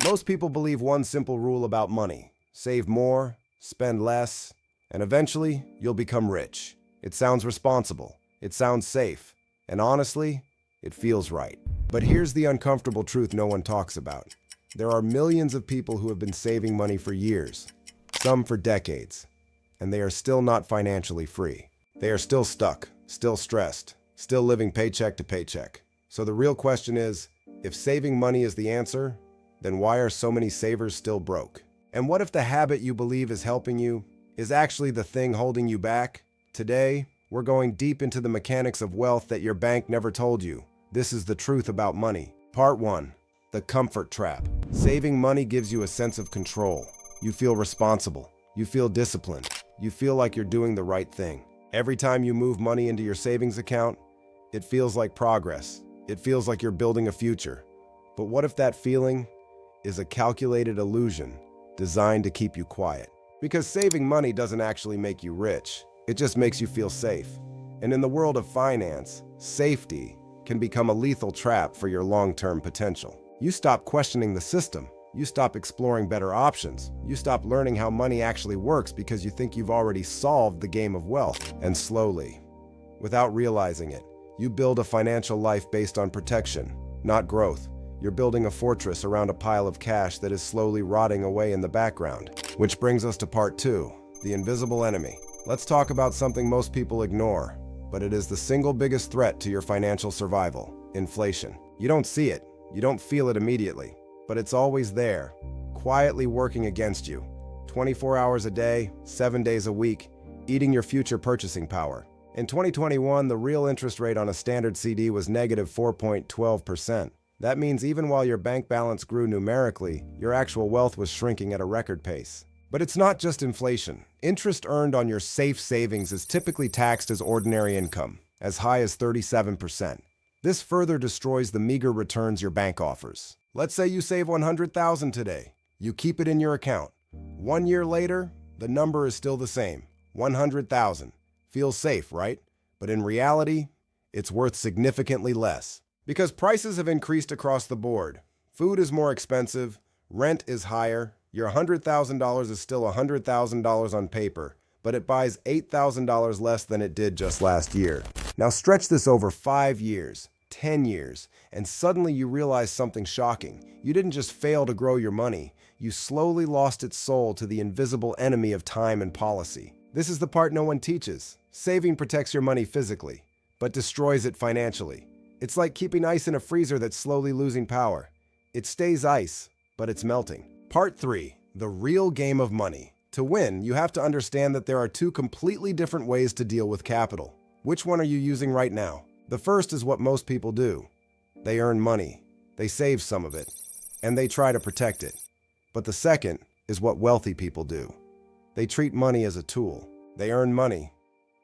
Most people believe one simple rule about money: save more, spend less, and eventually you'll become rich. It sounds responsible, it sounds safe, and honestly, it feels right. But here's the uncomfortable truth no one talks about. There are millions of people who have been saving money for years, some for decades, and they are still not financially free. They are still stuck, still stressed, still living paycheck to paycheck. So the real question is, if saving money is the answer, then why are so many savers still broke? And what if the habit you believe is helping you is actually the thing holding you back? Today, we're going deep into the mechanics of wealth that your bank never told you. This is the truth about money. Part 1. The comfort trap. Saving money gives you a sense of control. You feel responsible. You feel disciplined. You feel like you're doing the right thing. Every time you move money into your savings account, it feels like progress. It feels like you're building a future. But what if that feeling is a calculated illusion designed to keep you quiet? Because saving money doesn't actually make you rich. It just makes you feel safe. And in the world of finance, safety can become a lethal trap for your long-term potential. You stop questioning the system. You stop exploring better options. You stop learning how money actually works because you think you've already solved the game of wealth. And slowly, without realizing it, you build a financial life based on protection, not growth. You're building a fortress around a pile of cash that is slowly rotting away in the background. Which brings us to part 2, the invisible enemy. Let's talk about something most people ignore, but it is the single biggest threat to your financial survival: inflation. You don't see it, you don't feel it immediately, but it's always there, quietly working against you. 24 hours a day, 7 days a week, eating your future purchasing power. In 2021, the real interest rate on a standard CD was negative 4.12%. That means even while your bank balance grew numerically, your actual wealth was shrinking at a record pace. But it's not just inflation. Interest earned on your safe savings is typically taxed as ordinary income, as high as 37%. This further destroys the meager returns your bank offers. Let's say you save $100,000 today. You keep it in your account. 1 year later, the number is still the same, $100,000. Feels safe, right? But in reality, it's worth significantly less. Because prices have increased across the board. Food is more expensive, rent is higher. Your $100,000 is still $100,000 on paper, but it buys $8,000 less than it did just last year. Now stretch this over 5 years, 10 years, and suddenly you realize something shocking. You didn't just fail to grow your money, you slowly lost its soul to the invisible enemy of time and policy. This is the part no one teaches. Saving protects your money physically, but destroys it financially. It's like keeping ice in a freezer that's slowly losing power. It stays ice, but it's melting. Part 3. The real game of money. To win, you have to understand that there are 2 completely different ways to deal with capital. Which one are you using right now? The first is what most people do. They earn money, they save some of it, and they try to protect it. But the second is what wealthy people do. They treat money as a tool. They earn money,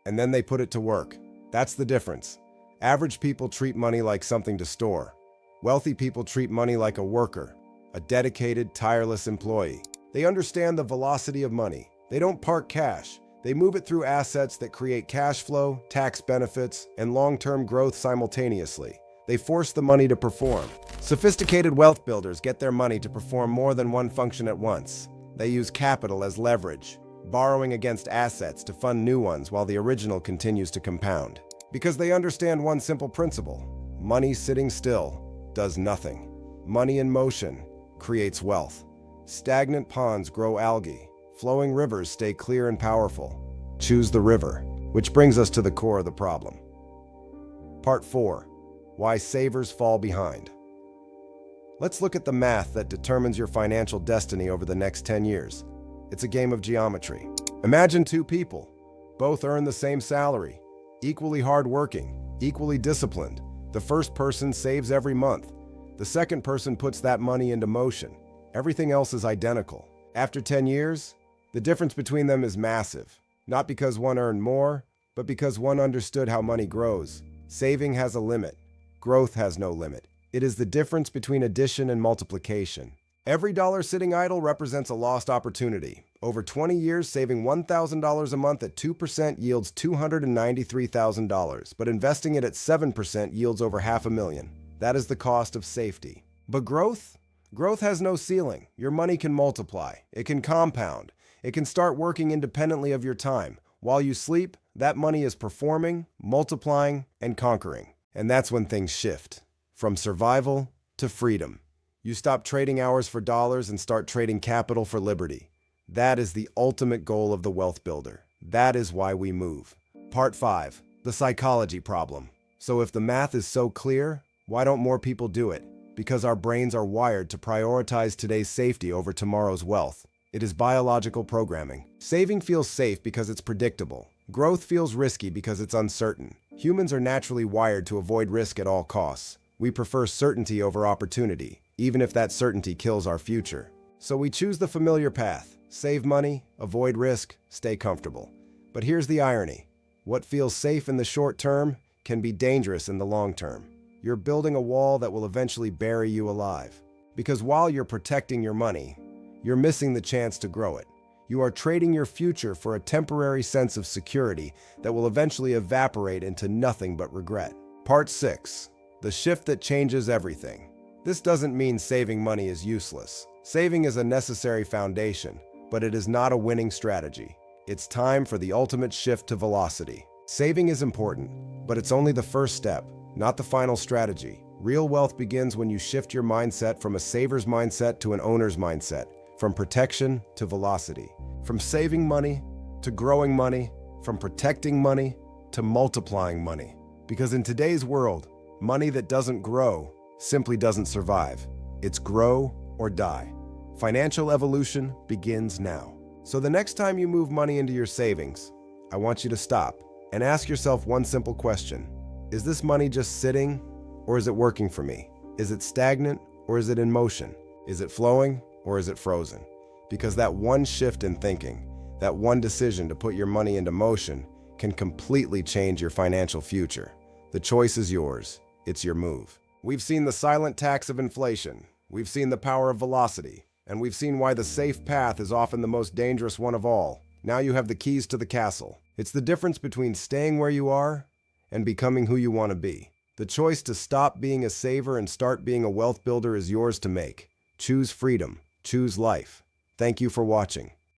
and then they put it to work. That's the difference. Average people treat money like something to store. Wealthy people treat money like a worker, a dedicated, tireless employee. They understand the velocity of money. They don't park cash. They move it through assets that create cash flow, tax benefits, and long-term growth simultaneously. They force the money to perform. Sophisticated wealth builders get their money to perform more than one function at once. They use capital as leverage, borrowing against assets to fund new ones while the original continues to compound. Because they understand one simple principle: money sitting still does nothing. Money in motion creates wealth. Stagnant ponds grow algae. Flowing rivers stay clear and powerful. Choose the river. Which brings us to the core of the problem. Part 4. Why savers fall behind. Let's look at the math that determines your financial destiny over the next 10 years. It's a game of geometry. Imagine 2 people. Both earn the same salary. Equally hardworking. Equally disciplined. The first person saves every month. The second person puts that money into motion. Everything else is identical. After 10 years, the difference between them is massive. Not because one earned more, but because one understood how money grows. Saving has a limit. Growth has no limit. It is the difference between addition and multiplication. Every dollar sitting idle represents a lost opportunity. Over 20 years, saving $1,000 a month at 2% yields $293,000, but investing it at 7% yields over $500,000. That is the cost of safety. But growth? Growth has no ceiling. Your money can multiply. It can compound. It can start working independently of your time. While you sleep, that money is performing, multiplying, and conquering. And that's when things shift. From survival to freedom. You stop trading hours for dollars and start trading capital for liberty. That is the ultimate goal of the wealth builder. That is why we move. Part 5. The psychology problem. So if the math is so clear, why don't more people do it? Because our brains are wired to prioritize today's safety over tomorrow's wealth. It is biological programming. Saving feels safe because it's predictable. Growth feels risky because it's uncertain. Humans are naturally wired to avoid risk at all costs. We prefer certainty over opportunity, even if that certainty kills our future. So we choose the familiar path. Save money, avoid risk, stay comfortable. But here's the irony. What feels safe in the short term can be dangerous in the long term. You're building a wall that will eventually bury you alive. Because while you're protecting your money, you're missing the chance to grow it. You are trading your future for a temporary sense of security that will eventually evaporate into nothing but regret. Part 6. The shift that changes everything. This doesn't mean saving money is useless. Saving is a necessary foundation, but it is not a winning strategy. It's time for the ultimate shift to velocity. Saving is important, but it's only the first step, not the final strategy. Real wealth begins when you shift your mindset from a saver's mindset to an owner's mindset, from protection to velocity, from saving money to growing money, from protecting money to multiplying money. Because in today's world, money that doesn't grow simply doesn't survive. It's grow or die. Financial evolution begins now. So the next time you move money into your savings, I want you to stop and ask yourself one simple question. Is this money just sitting, or is it working for me? Is it stagnant, or is it in motion? Is it flowing, or is it frozen? Because that one shift in thinking, that one decision to put your money into motion can completely change your financial future. The choice is yours. It's your move. We've seen the silent tax of inflation. We've seen the power of velocity. And we've seen why the safe path is often the most dangerous one of all. Now you have the keys to the castle. It's the difference between staying where you are and becoming who you want to be. The choice to stop being a saver and start being a wealth builder is yours to make. Choose freedom. Choose life. Thank you for watching.